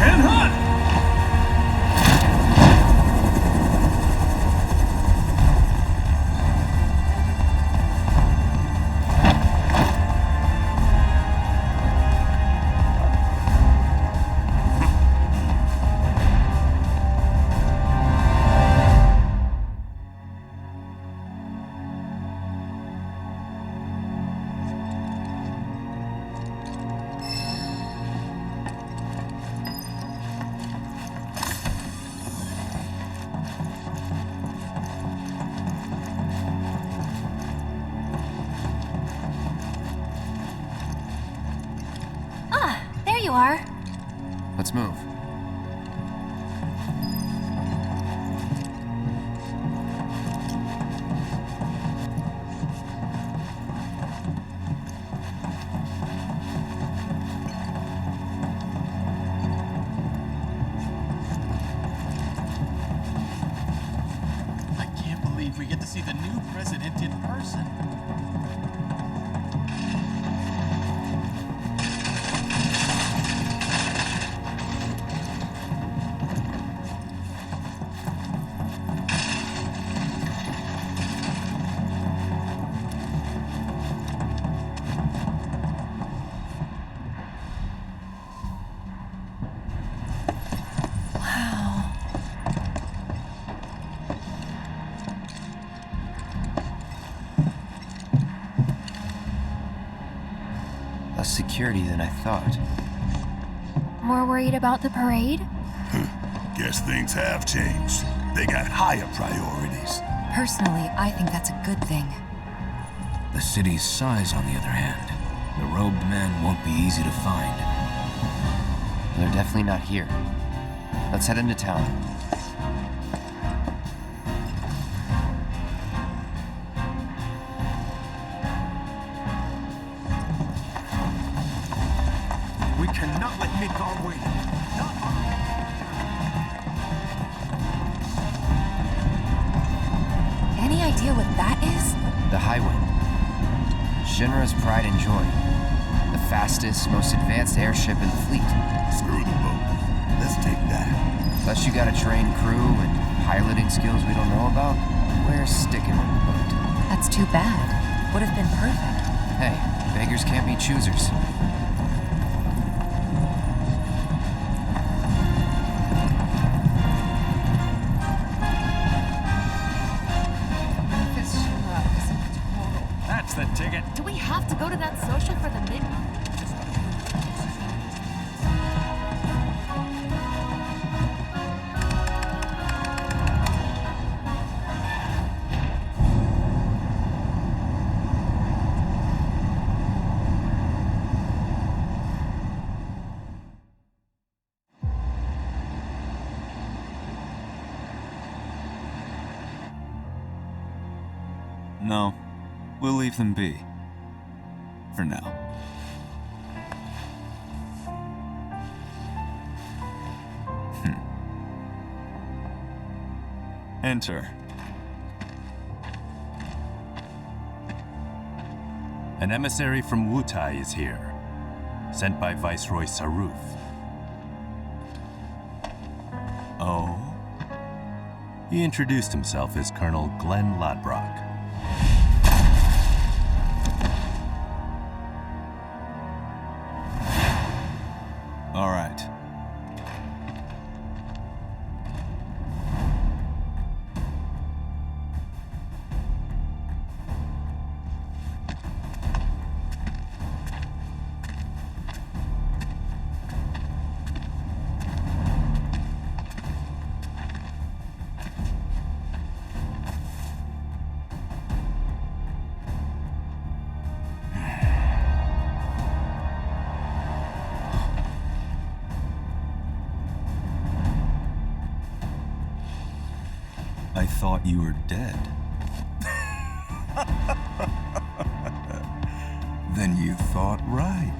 and hunt! You are. Let's move. I can't believe we get to see the new president in person. Less security than I thought. More worried about the parade? Guess things have changed. They got higher priorities. Personally, I think that's a good thing. The city's size, on the other hand. The robed men won't be easy to find. They're definitely not here. Let's head into town. We cannot let Midgard win. Any idea what that is? The Highway. Shinra's pride and joy. The fastest, most advanced airship in the fleet. Screw the boat. Let's take that. Unless you got a trained crew and piloting skills we don't know about, we're sticking with the boat. That's too bad. Would have been perfect. Hey, beggars can't be choosers. That's the ticket. Do we have to go to that social for the mid? No, we'll leave them be. For now. Enter. An emissary from Wutai is here, sent by Viceroy Saruf. Oh? He introduced himself as Colonel Glenn Lodbrok. All right. I thought you were dead. Then you thought right.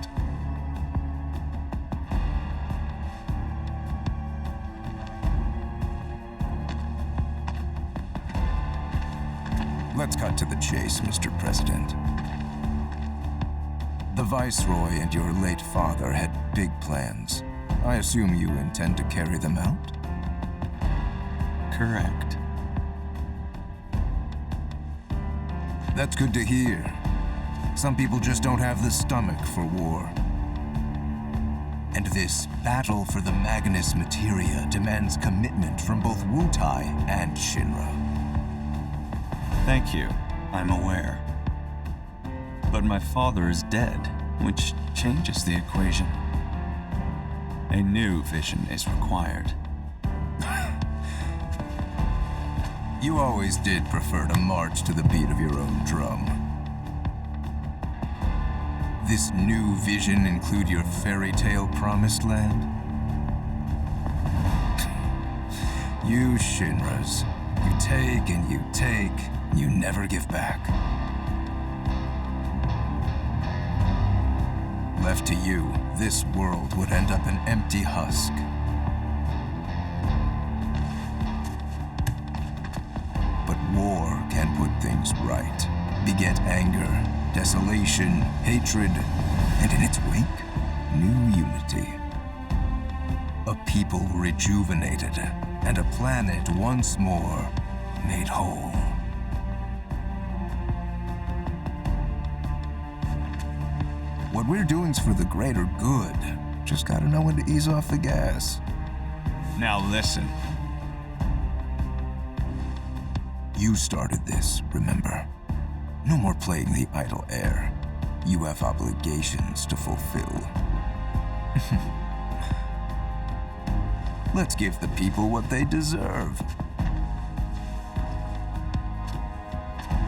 Let's cut to the chase, Mr. President. The Viceroy and your late father had big plans. I assume you intend to carry them out? Correct. That's good to hear. Some people just don't have the stomach for war. And this battle for the Magnus Materia demands commitment from both Wutai and Shinra. Thank you. I'm aware. But my father is dead, which changes the equation. A new vision is required. You always did prefer to march to the beat of your own drum. This new vision include your fairy tale promised land? You Shinras, you take and you take, and you never give back. Left to you, this world would end up an empty husk. But war can put things right, beget anger, desolation, hatred, and in its wake, new unity. A people rejuvenated, and a planet once more made whole. What we're doing's for the greater good. Just gotta know when to ease off the gas. Now listen. You started this, remember? No more playing the idle heir. You have obligations to fulfill. Let's give the people what they deserve.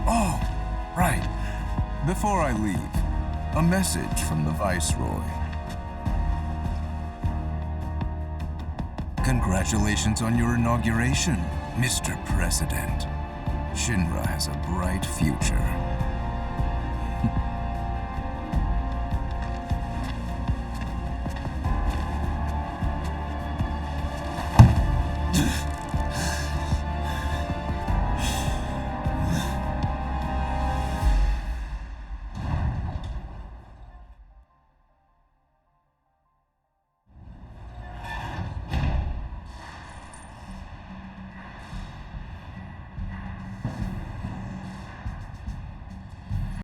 Oh, right. Before I leave, a message from the Viceroy. Congratulations on your inauguration, Mr. President. Shinra has a bright future.